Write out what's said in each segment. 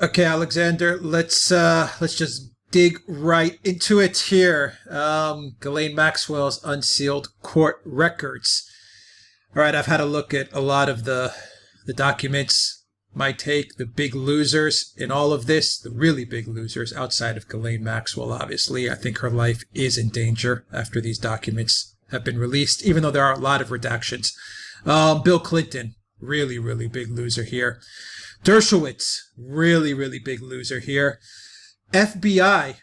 Okay, Alexander, let's just dig right into it here. Ghislaine Maxwell's unsealed court records. All right, I've had a look at a lot of the documents. My take, the big losers in all of this, the really big losers outside of Ghislaine Maxwell, obviously. I think her life is in danger after these documents have been released, even though there are a lot of redactions. Bill Clinton, really, really big loser here. Dershowitz, really, really big loser here. FBI,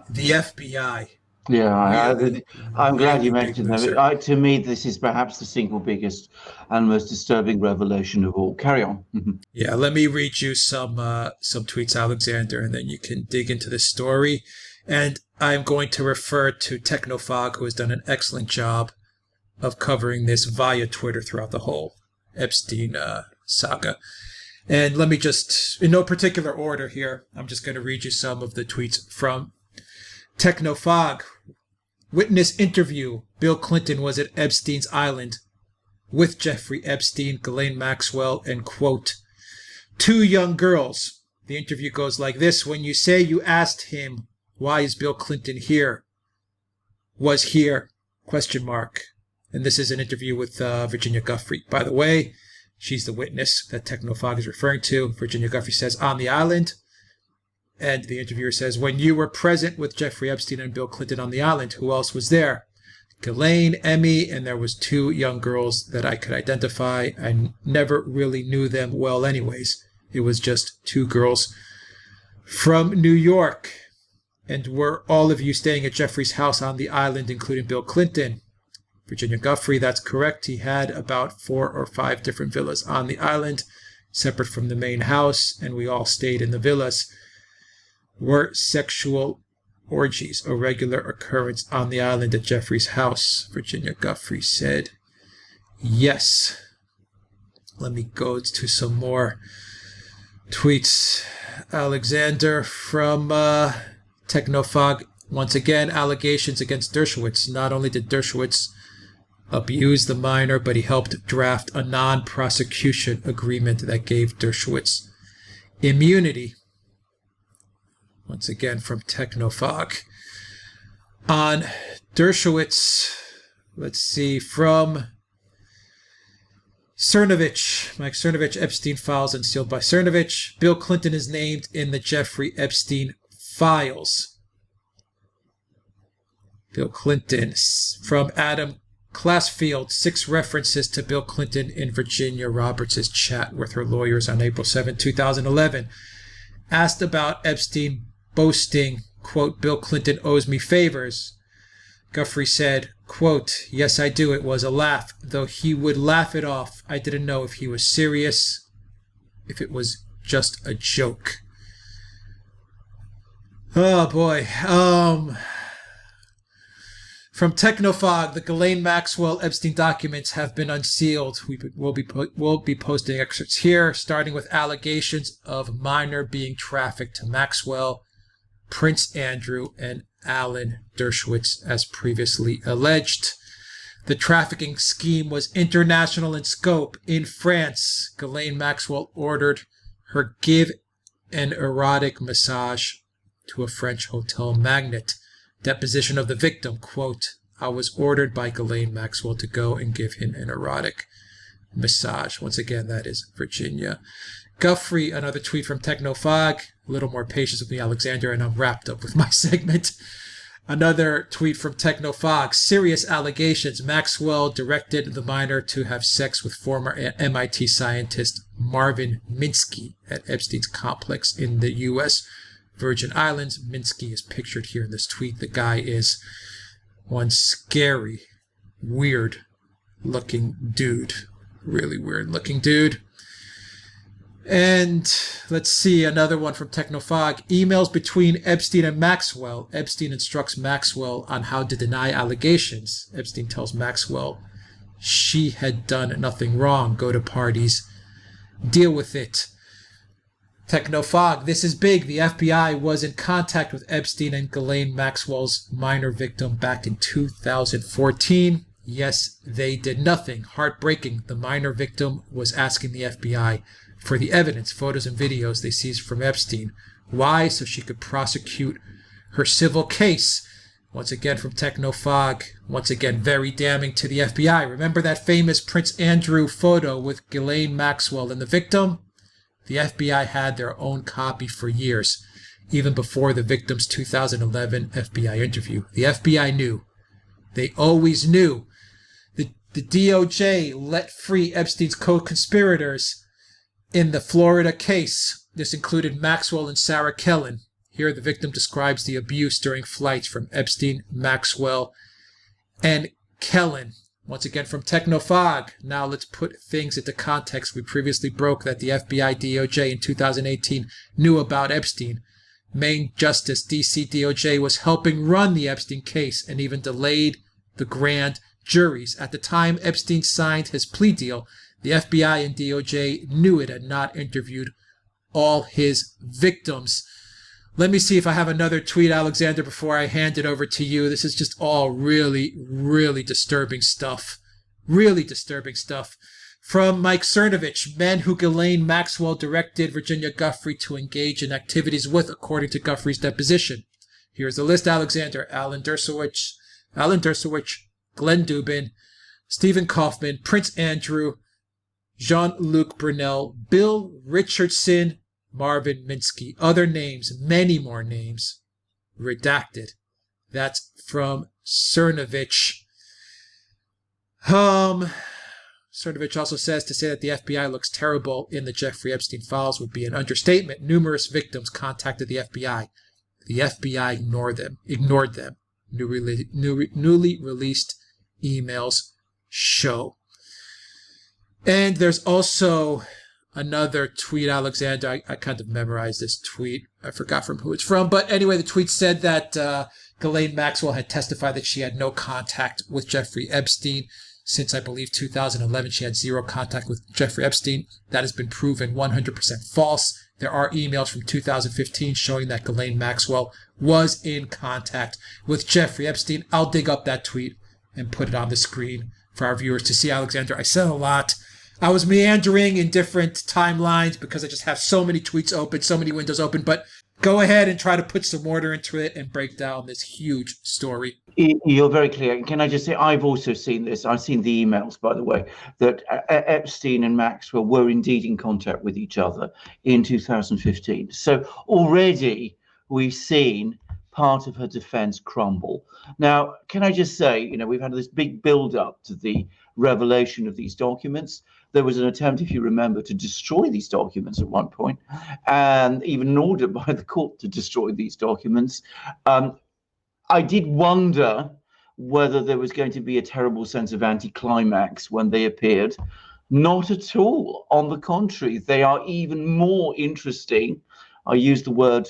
the FBI. Yeah, Really, I'm glad you really mentioned big them. loser. To me, this is perhaps the single biggest and most disturbing revelation of all. Carry on. Yeah, let me read you some tweets, Alexander, and then you can dig into the story. And I'm going to refer to Technofog, who has done an excellent job of covering this via Twitter throughout the whole Epstein saga. And let me just, in no particular order here, I'm just going to read you some of the tweets from Technofog. Witness interview. Bill Clinton was at Epstein's Island with Jeffrey Epstein, Ghislaine Maxwell, and quote, two young girls. The interview goes like this. When you say you asked him, why is Bill Clinton here? Was here? Question mark. And this is an interview with Virginia Giuffre. By the way, she's the witness that Technofog is referring to. Virginia Giuffre says, on the island. And the interviewer says, when you were present with Jeffrey Epstein and Bill Clinton on the island, who else was there? Ghislaine, Emmy, and there was two young girls that I could identify. I never really knew them well anyways. It was just two girls from New York. And were all of you staying at Jeffrey's house on the island, including Bill Clinton? Virginia Giuffre, that's correct. He had about 4 or 5 different villas on the island, separate from the main house, and we all stayed in the villas. Were sexual orgies a regular occurrence on the island at Jeffrey's house? Virginia Giuffre said yes. Let me go to some more tweets. Alexander from Technofog. Once again, allegations against Dershowitz. Not only did Dershowitz abuse the minor, but he helped draft a non-prosecution agreement that gave Dershowitz immunity. Once again from Technofog. On Dershowitz, let's see, from Cernovich, Mike Cernovich, Epstein files unsealed by Cernovich. Bill Clinton is named in the Jeffrey Epstein files. Bill Clinton, from Adam Classfield, 6 references to Bill Clinton in Virginia Roberts' chat with her lawyers on April 7, 2011. Asked about Epstein boasting, quote, Bill Clinton owes me favors. Giuffre said, quote, yes, I do. It was a laugh, though he would laugh it off. I didn't know if he was serious, if it was just a joke. Oh, boy. From Technofog, the Ghislaine Maxwell Epstein documents have been unsealed. We'll be posting excerpts here, starting with allegations of minor being trafficked to Maxwell, Prince Andrew, and Alan Dershowitz, as previously alleged. The trafficking scheme was international in scope. In France, Ghislaine Maxwell ordered her give an erotic massage to a French hotel magnate. Deposition of the victim, quote, I was ordered by Ghislaine Maxwell to go and give him an erotic massage. Once again, that is Virginia Giuffre. Another tweet from Technofog. A little more patience with me, Alexander, and I'm wrapped up with my segment. Another tweet from Technofog. Serious allegations. Maxwell directed the minor to have sex with former MIT scientist Marvin Minsky at Epstein's complex in the U.S. Virgin Islands. Minsky is pictured here in this tweet. The guy is one scary, weird-looking dude. Really weird-looking dude. And let's see, another one from Technofog. Emails between Epstein and Maxwell. Epstein instructs Maxwell on how to deny allegations. Epstein tells Maxwell she had done nothing wrong. Go to parties. Deal with it. Technofog, this is big. The FBI was in contact with Epstein and Ghislaine Maxwell's minor victim back in 2014. Yes, they did nothing. Heartbreaking. The minor victim was asking the FBI for the evidence, photos and videos they seized from Epstein. Why? So she could prosecute her civil case. Once again from Technofog, once again very damning to the FBI. Remember that famous Prince Andrew photo with Ghislaine Maxwell and the victim? The FBI had their own copy for years, even before the victim's 2011 FBI interview. The FBI knew. They always knew. The DOJ let free Epstein's co-conspirators in the Florida case. This included Maxwell and Sarah Kellen. Here the victim describes the abuse during flights from Epstein, Maxwell, and Kellen. Once again from Technofog. Now let's put things into context. We previously broke that the FBI DOJ in 2018 knew about Epstein. Main Justice DC DOJ was helping run the Epstein case and even delayed the grand juries. At the time Epstein signed his plea deal, the FBI and DOJ knew it had not interviewed all his victims. Let me see if I have another tweet, Alexander, before I hand it over to you. This is just all really, really disturbing stuff. Really disturbing stuff. From Mike Cernovich, men who Ghislaine Maxwell directed Virginia Giuffre to engage in activities with, according to Giuffre's deposition. Here's the list, Alexander. Alan Dershowitz, Glenn Dubin, Stephen Kaufman, Prince Andrew, Jean-Luc Brunel, Bill Richardson, Marvin Minsky. Other names, many more names, redacted. That's from Cernovich. Cernovich also says to say that the FBI looks terrible in the Jeffrey Epstein files would be an understatement. Numerous victims contacted the FBI. The FBI ignored them. Newly released emails show. And there's also another tweet, Alexander. I kind of memorized this tweet. I forgot from who it's from. But anyway, the tweet said that Ghislaine Maxwell had testified that she had no contact with Jeffrey Epstein. Since, I believe, 2011, she had zero contact with Jeffrey Epstein. That has been proven 100% false. There are emails from 2015 showing that Ghislaine Maxwell was in contact with Jeffrey Epstein. I'll dig up that tweet and put it on the screen for our viewers to see, Alexander. I said a lot. I was meandering in different timelines because I just have so many tweets open, so many windows open. But go ahead and try to put some order into it and break down this huge story. You're very clear. Can I just say, I've also seen this. I've seen the emails, by the way, that Epstein and Maxwell were indeed in contact with each other in 2015. So already we've seen part of her defense crumble. Now, can I just say, we've had this big build-up to the revelation of these documents. There was an attempt, if you remember, to destroy these documents at one point, and even an order by the court to destroy these documents. I did wonder whether there was going to be a terrible sense of anticlimax when they appeared. Not at all. On the contrary, they are even more interesting. I use the word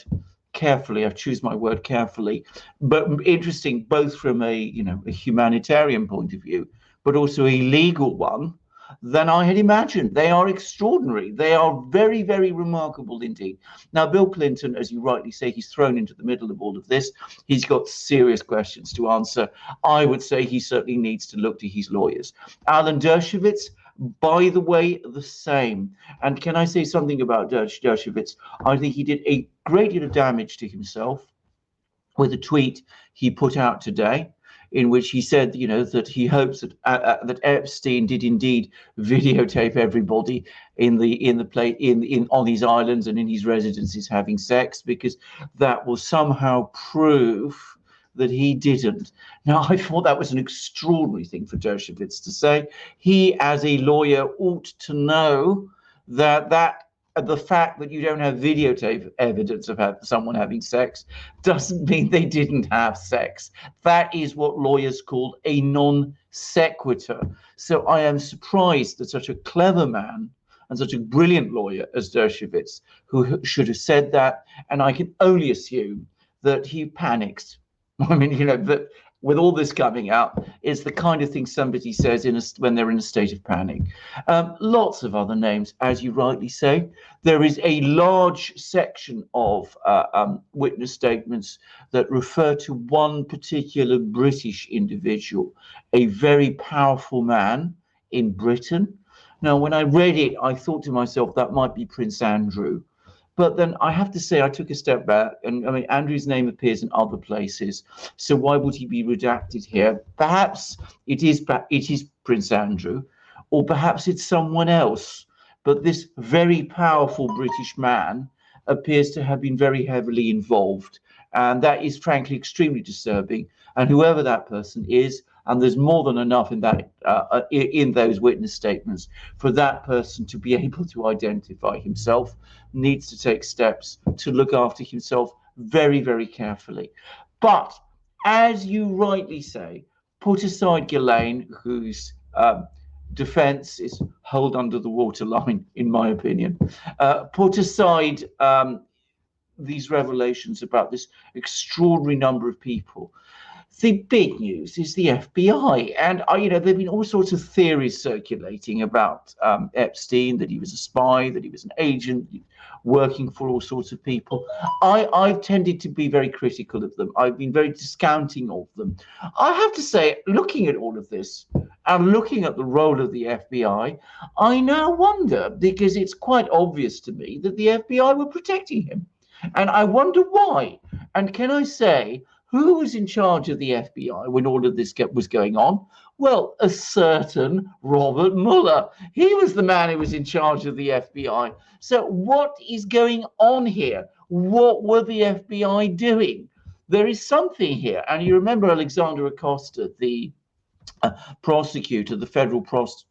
carefully. I choose my word carefully, but interesting both from a humanitarian point of view, but also a legal one than I had imagined. They are extraordinary. They are very, very remarkable indeed. Now, Bill Clinton, as you rightly say, he's thrown into the middle of all of this. He's got serious questions to answer. I would say he certainly needs to look to his lawyers. Alan Dershowitz, by the way, the same. And can I say something about Dershowitz? I think he did a great deal of damage to himself with a tweet he put out today, in which he said, that he hopes that that Epstein did indeed videotape everybody on these islands and in his residences having sex, because that will somehow prove that he didn't. Now, I thought that was an extraordinary thing for Dershowitz to say. He, as a lawyer, ought to know that the fact that you don't have videotape evidence of someone having sex doesn't mean they didn't have sex. That is what lawyers call a non sequitur. So I am surprised that such a clever man and such a brilliant lawyer as Dershowitz, who should have said that, and I can only assume that he panics. I mean, that with all this coming out, it's the kind of thing somebody says when they're in a state of panic. Lots of other names, as you rightly say. There is a large section of witness statements that refer to one particular British individual, a very powerful man in Britain. Now, when I read it, I thought to myself, that might be Prince Andrew. But then I have to say, I took a step back, and I mean, Andrew's name appears in other places, so why would he be redacted here? Perhaps it is Prince Andrew, or perhaps it's someone else. But this very powerful British man appears to have been very heavily involved, and that is frankly extremely disturbing. And whoever that person is, and there's more than enough in that in those witness statements for that person to be able to identify himself, needs to take steps to look after himself very, very carefully. But as you rightly say, put aside Ghislaine, whose defense is held under the waterline, in my opinion. Put aside these revelations about this extraordinary number of people. The big news is the FBI, and there've been all sorts of theories circulating about Epstein, that he was a spy, that he was an agent working for all sorts of people. I've tended to be very critical of them. I've been very discounting of them. I have to say, looking at all of this and looking at the role of the FBI, I now wonder, because it's quite obvious to me that the FBI were protecting him, and I wonder why. And can I say, who was in charge of the FBI when all of this was going on? Well, a certain Robert Mueller. He was the man who was in charge of the FBI. So what is going on here? What were the FBI doing? There is something here. And you remember Alexander Acosta, the prosecutor, the federal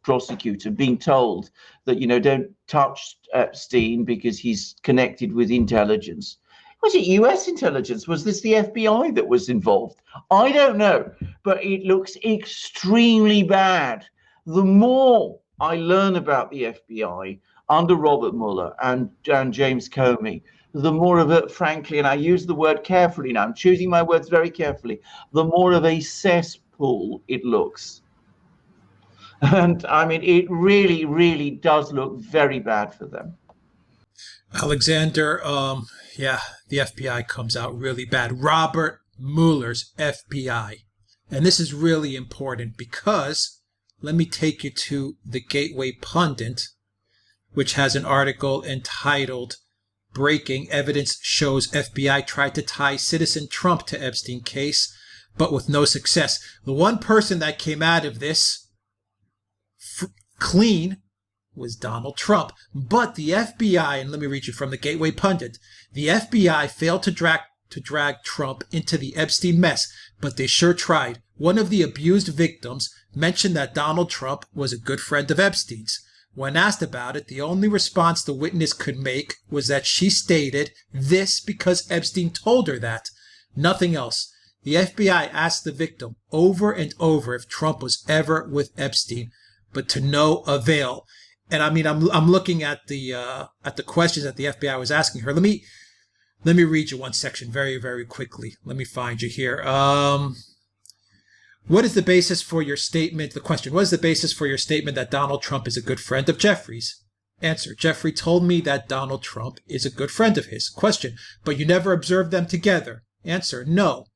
prosecutor, being told that, don't touch Epstein because he's connected with intelligence. Was it US intelligence? Was this the FBI that was involved? I don't know, but it looks extremely bad. The more I learn about the FBI under Robert Mueller and James Comey, the more of it, frankly, and I use the word carefully now, I'm choosing my words very carefully, the more of a cesspool it looks. And I mean, it really, really does look very bad for them. Alexander, the FBI comes out really bad. Robert Mueller's FBI. And this is really important because let me take you to the Gateway Pundit, which has an article entitled Breaking Evidence Shows FBI Tried to Tie Citizen Trump to Epstein Case, but with no success. The one person that came out of this clean was Donald Trump. But the FBI, and let me read you from the Gateway Pundit, the FBI failed to drag Trump into the Epstein mess, but they sure tried. One of the abused victims mentioned that Donald Trump was a good friend of Epstein's. When asked about it, the only response the witness could make was that she stated this because Epstein told her that. Nothing else. The FBI asked the victim over and over if Trump was ever with Epstein, but to no avail. And I mean, I'm looking at the questions that the FBI was asking her. Let me read you one section very, very quickly. Let me find you here. What is the basis for your statement? The question: what is the basis for your statement that Donald Trump is a good friend of Jeffrey's? Answer: Jeffrey told me that Donald Trump is a good friend of his. Question: but you never observed them together? Answer: no,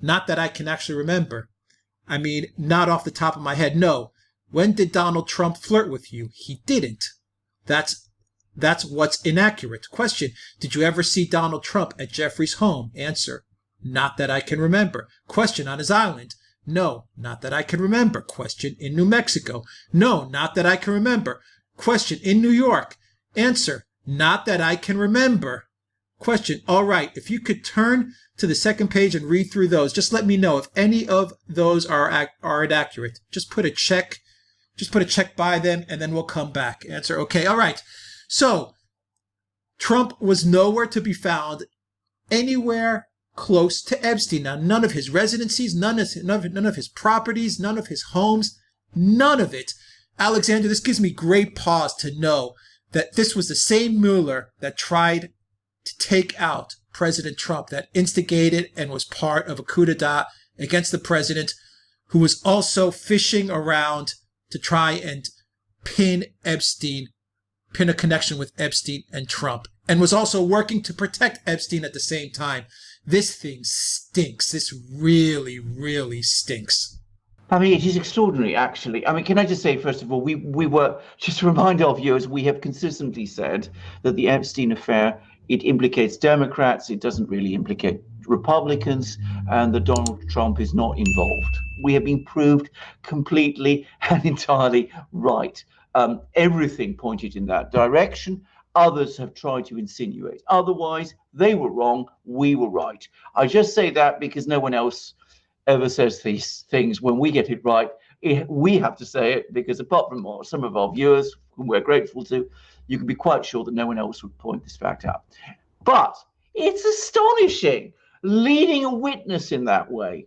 not that I can actually remember. I mean, not off the top of my head. No. When did Donald Trump flirt with you? He didn't. That's what's inaccurate. Question: did you ever see Donald Trump at Jeffrey's home? Answer: not that I can remember. Question: on his island? No, not that I can remember. Question: in New Mexico? No, not that I can remember. Question: in New York? Answer: not that I can remember. Question: all right, if you could turn to the second page and read through those, just let me know if any of those are inaccurate. Just put a check by them, and then we'll come back. Answer: okay, all right. So Trump was nowhere to be found anywhere close to Epstein. Now, none of his residencies, none of his properties, none of his homes, none of it. Alexander, this gives me great pause to know that this was the same Mueller that tried to take out President Trump, that instigated and was part of a coup d'etat against the president, who was also fishing around to try and pin a connection with Epstein and Trump, and was also working to protect Epstein at the same time. This thing stinks. This really, really stinks. I mean, it is extraordinary, actually. I mean, can I just say, first of all, we were, just to remind our viewers, we have consistently said that the Epstein affair, it implicates Democrats, it doesn't really implicate Republicans, and that Donald Trump is not involved. We have been proved completely and entirely right. Everything pointed in that direction. Others have tried to insinuate otherwise. They were wrong, we were right. I just say that because no one else ever says these things. When we get it right, we have to say it, because apart from some of our viewers, whom we're grateful to, you can be quite sure that no one else would point this fact out. But it's astonishing leading a witness in that way.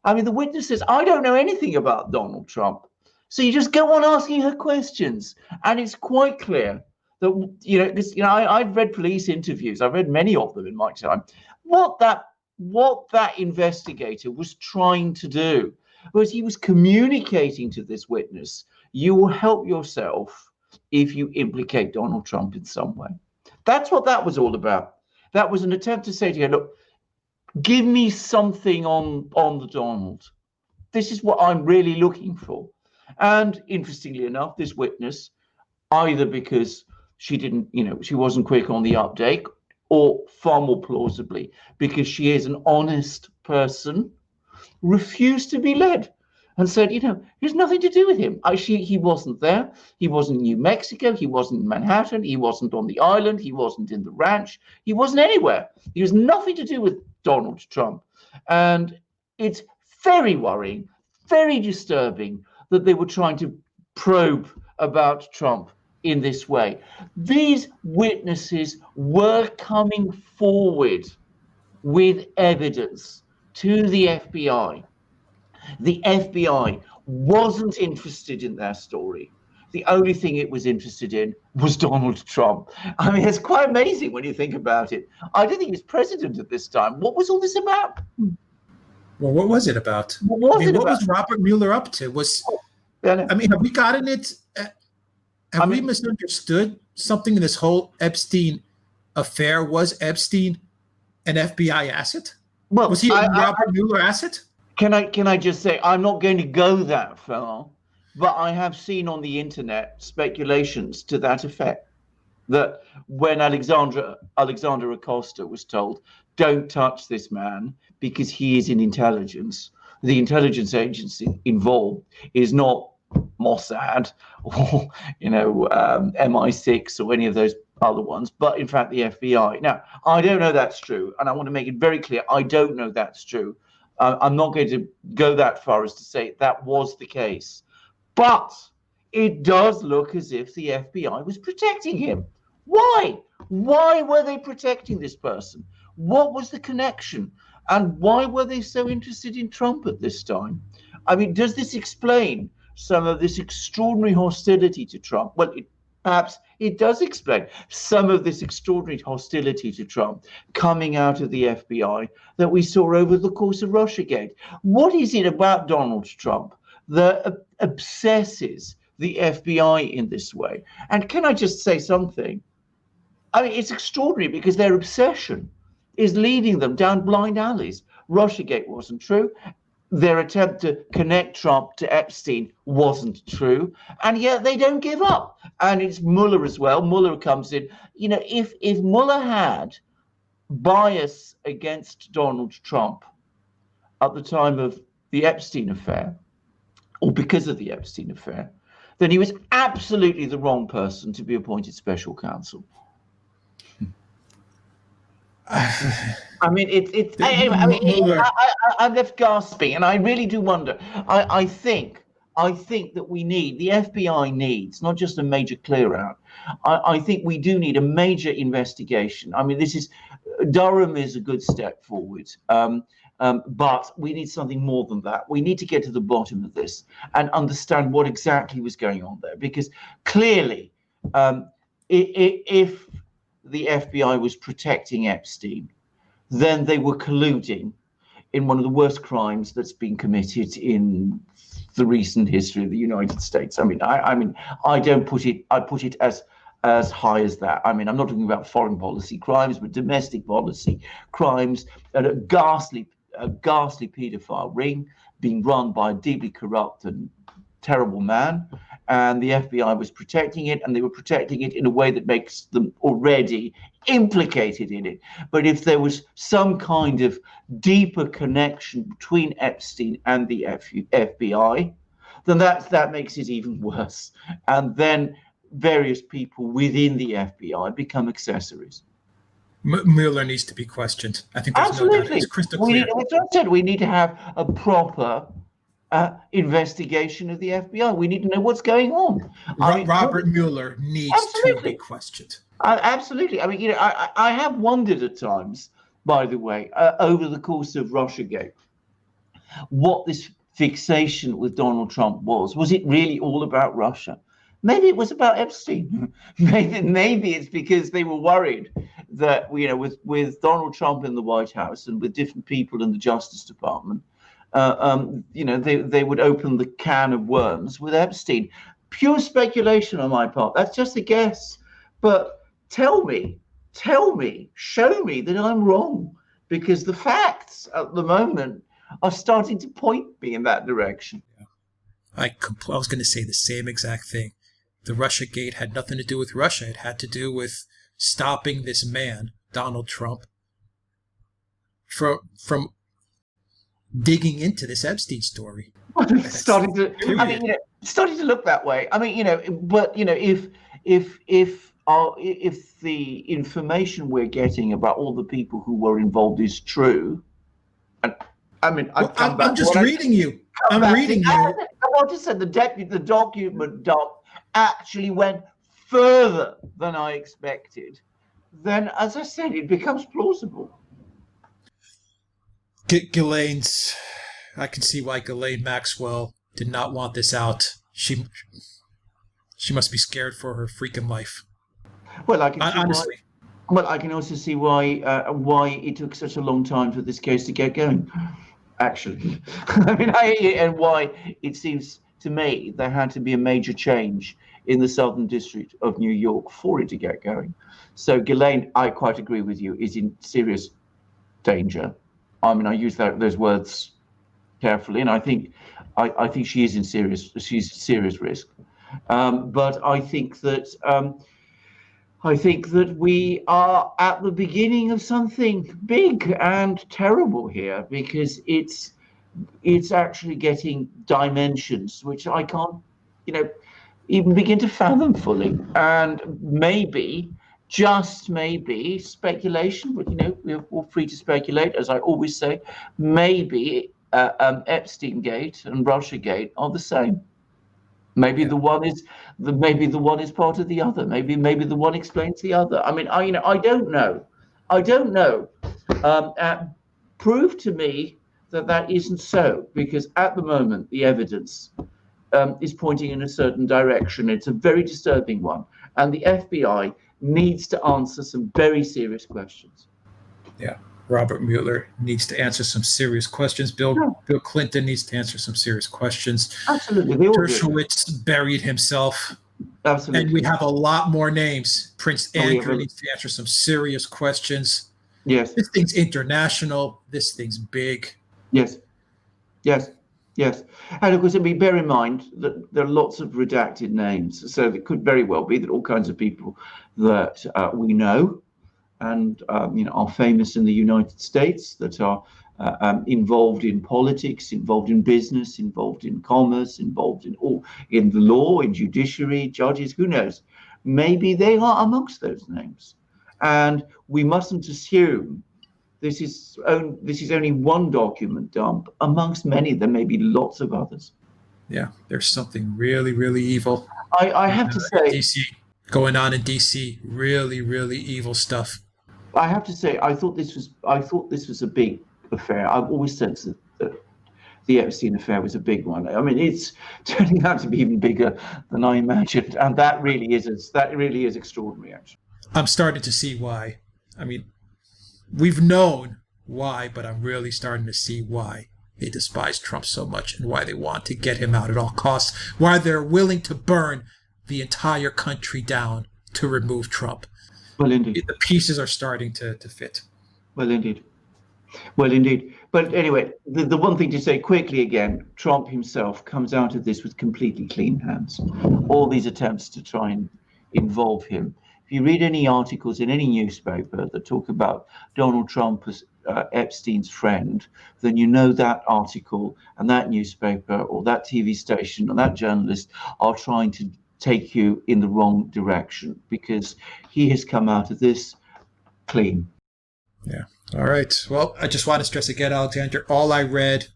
I mean, the witness says, I don't know anything about Donald Trump. So you just go on asking her questions. And it's quite clear that, I've read police interviews. I've read many of them in my time. What that investigator was trying to do was he was communicating to this witness, you will help yourself if you implicate Donald Trump in some way. That's what that was all about. That was an attempt to say to her, look, give me something on the Donald. This is what I'm really looking for. And interestingly enough, this witness, either because she wasn't quick on the update, or far more plausibly, because she is an honest person, refused to be led and said, there's nothing to do with him. He wasn't there. He wasn't in New Mexico. He wasn't in Manhattan. He wasn't on the island. He wasn't in the ranch. He wasn't anywhere. He has nothing to do with Donald Trump. And it's very worrying, very disturbing that they were trying to probe about Trump in this way. These witnesses were coming forward with evidence to the FBI. The FBI wasn't interested in their story. The only thing it was interested in was Donald Trump. I mean, it's quite amazing when you think about it. I don't think he was president at this time. What was all this about? Well, what was it about? What was Robert Mueller up to? Have we gotten it? Have we misunderstood something in this whole Epstein affair? Was Epstein an FBI asset? Well, was he a Robert Mueller asset? Can I just say, I'm not going to go that far, but I have seen on the internet speculations to that effect, that when Alexander Acosta was told, don't touch this man because he is in intelligence, the intelligence agency involved is not Mossad or MI6 or any of those other ones, but in fact the FBI. Now, I don't know that's true, and I want to make it very clear, I don't know that's true. I'm not going to go that far as to say that was the case, but it does look as if the FBI was protecting him. Why? Why were they protecting this person? What was the connection? And why were they so interested in Trump at this time? I mean, does this explain some of this extraordinary hostility to Trump? Well, perhaps it does explain some of this extraordinary hostility to Trump coming out of the FBI that we saw over the course of Russiagate. What is it about Donald Trump that obsesses the FBI in this way? And can I just say something? I mean, it's extraordinary because their obsession is leading them down blind alleys. Russiagate wasn't true. Their attempt to connect Trump to Epstein wasn't true, and yet they don't give up. And it's Mueller as well. Mueller comes in. If Mueller had bias against Donald Trump at the time of the Epstein Affair, or because of the Epstein Affair, then he was absolutely the wrong person to be appointed special counsel. I mean, I'm left gasping, and I really do wonder. I think that the FBI needs not just a major clear out. I think we do need a major investigation. I mean, Durham is a good step forward, but we need something more than that. We need to get to the bottom of this and understand what exactly was going on there, because clearly, if the FBI was protecting Epstein, then they were colluding in one of the worst crimes that's been committed in the recent history of the United States. I mean, I don't put it. I put it as high as that. I mean, I'm not talking about foreign policy crimes, but domestic policy crimes at a ghastly a ghastly paedophile ring being run by a deeply corrupt and terrible man, and the FBI was protecting it, and they were protecting it in a way that makes them already implicated in it. But if there was some kind of deeper connection between Epstein and the FBI, then that makes it even worse. And then various people within the FBI become accessories. Mueller needs to be questioned. I think there's no doubt. It's crystal clear. As I said, we need to have a proper investigation of the FBI. We need to know what's going on. Robert Mueller needs to be questioned. Absolutely. I mean, I have wondered at times, by the way, over the course of Russiagate, what this fixation with Donald Trump was. Was it really all about Russia? Maybe it was about Epstein. Maybe it's because they were worried that, with Donald Trump in the White House and with different people in the Justice Department, they would open the can of worms with Epstein. Pure speculation on my part. That's just a guess. But tell me, show me that I'm wrong, because the facts at the moment are starting to point me in that direction. I was going to say the same exact thing. The Russiagate had nothing to do with Russia. It had to do with stopping this man, Donald Trump, from digging into this Epstein story. starting to look that way. I mean, but if the information we're getting about all the people who were involved is true, and I'm just reading you. I'm reading you. I want to say the document dump actually went further than I expected. Then, as I said, it becomes plausible. I can see why Ghislaine Maxwell did not want this out. She must be scared for her freaking life. Well, I can also see why it took such a long time for this case to get going. Actually, and why it seems to me there had to be a major change in the Southern District of New York for it to get going. So Ghislaine, I quite agree with you, is in serious danger. I mean, I use those words carefully, and I think she is in serious risk. But I think that we are at the beginning of something big and terrible here, because it's actually getting dimensions which I can't, even begin to fathom fully. And maybe, just maybe, speculation, but we're all free to speculate, as I always say. Maybe Epstein Gate and Russiagate are the same. Maybe the one is part of the other. Maybe the one explains the other. I mean, I don't know. Prove to me that isn't so, because at the moment the evidence is pointing in a certain direction. It's a very disturbing one, and the FBI needs to answer some very serious questions. Yeah. Robert Mueller needs to answer some serious questions. Bill Clinton needs to answer some serious questions. Absolutely. Dershowitz buried himself. Absolutely. And we have a lot more names. Prince Andrew needs to answer some serious questions. Yes. This thing's international. This thing's big. Yes. And of course, bear in mind that there are lots of redacted names. So it could very well be that all kinds of people that we know and are famous in the United States, that are involved in politics, involved in business, involved in commerce, involved in the law, in judiciary, judges, who knows? Maybe they are amongst those names. And we mustn't assume this is only one document dump amongst many. There may be lots of others. Yeah, there's something really, really evil. I have to say, DC, going on in DC, really, really evil stuff. I have to say, I thought this was a big affair. I've always sensed that the Epstein affair was a big one. I mean, it's turning out to be even bigger than I imagined, and that really is extraordinary. Actually, I'm starting to see why. I mean, we've known why, but I'm really starting to see why they despise Trump so much and why they want to get him out at all costs. Why they're willing to burn the entire country down to remove Trump. Well, indeed. The pieces are starting to fit. Well, indeed. Well, indeed. But anyway, the one thing to say quickly again, Trump himself comes out of this with completely clean hands. All these attempts to try and involve him. If you read any articles in any newspaper that talk about Donald Trump as Epstein's friend, then you know that article and that newspaper or that TV station or that journalist are trying to take you in the wrong direction, because he has come out of this clean. Yeah. All right. Well, I just want to stress again, Alexander, all I read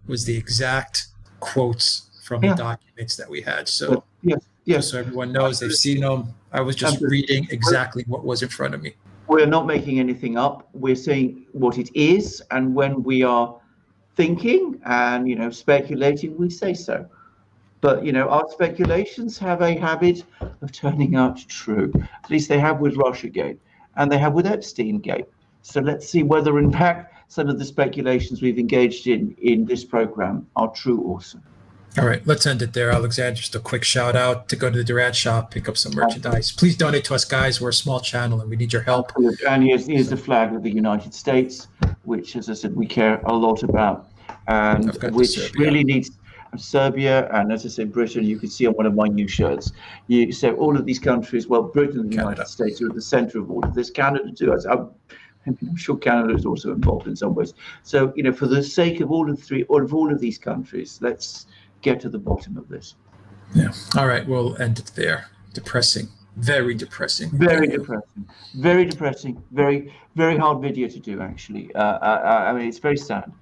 was the exact quotes from the documents that we had. So, yes. Just so everyone knows, they've seen them. I was just reading exactly what was in front of me. We're not making anything up. We're saying what it is. And when we are thinking and, speculating, we say so. But, our speculations have a habit of turning out true. At least they have with Russiagate and they have with Epstein-gate. So let's see whether, in fact, some of the speculations we've engaged in this program are true also. All right, let's end it there, Alexander. Just a quick shout out to go to the Duran shop, pick up some merchandise. Please donate to us, guys. We're a small channel and we need your help. And here's the flag of the United States, which, as I said, we care a lot about, and which really needs Serbia, and as I said, Britain. You can see on one of my new shirts. So all of these countries, well, Britain and the United States are at the center of all of this. Canada too. I'm sure Canada is also involved in some ways. So, for the sake of all of these countries, let's get to the bottom of this. Yeah. All right. We'll end it there. Depressing. Very depressing. Very depressing. Very depressing. Very, very hard video to do, actually. I mean, it's very sad.